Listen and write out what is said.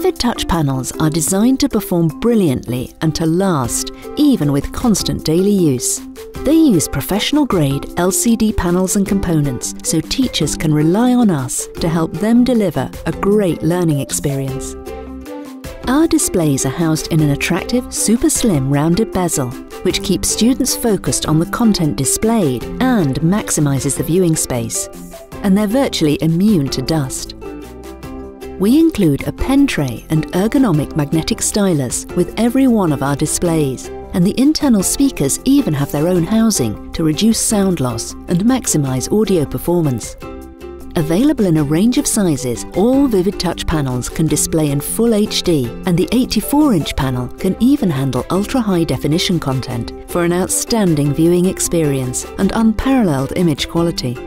Vivid Touch panels are designed to perform brilliantly and to last, even with constant daily use. They use professional-grade LCD panels and components, so teachers can rely on us to help them deliver a great learning experience. Our displays are housed in an attractive, super slim rounded bezel, which keeps students focused on the content displayed and maximises the viewing space. And they're virtually immune to dust. We include a pen tray and ergonomic magnetic stylus with every one of our displays, and the internal speakers even have their own housing to reduce sound loss and maximise audio performance. Available in a range of sizes, all Vivid Touch panels can display in full HD, and the 84-inch panel can even handle ultra-high definition content for an outstanding viewing experience and unparalleled image quality.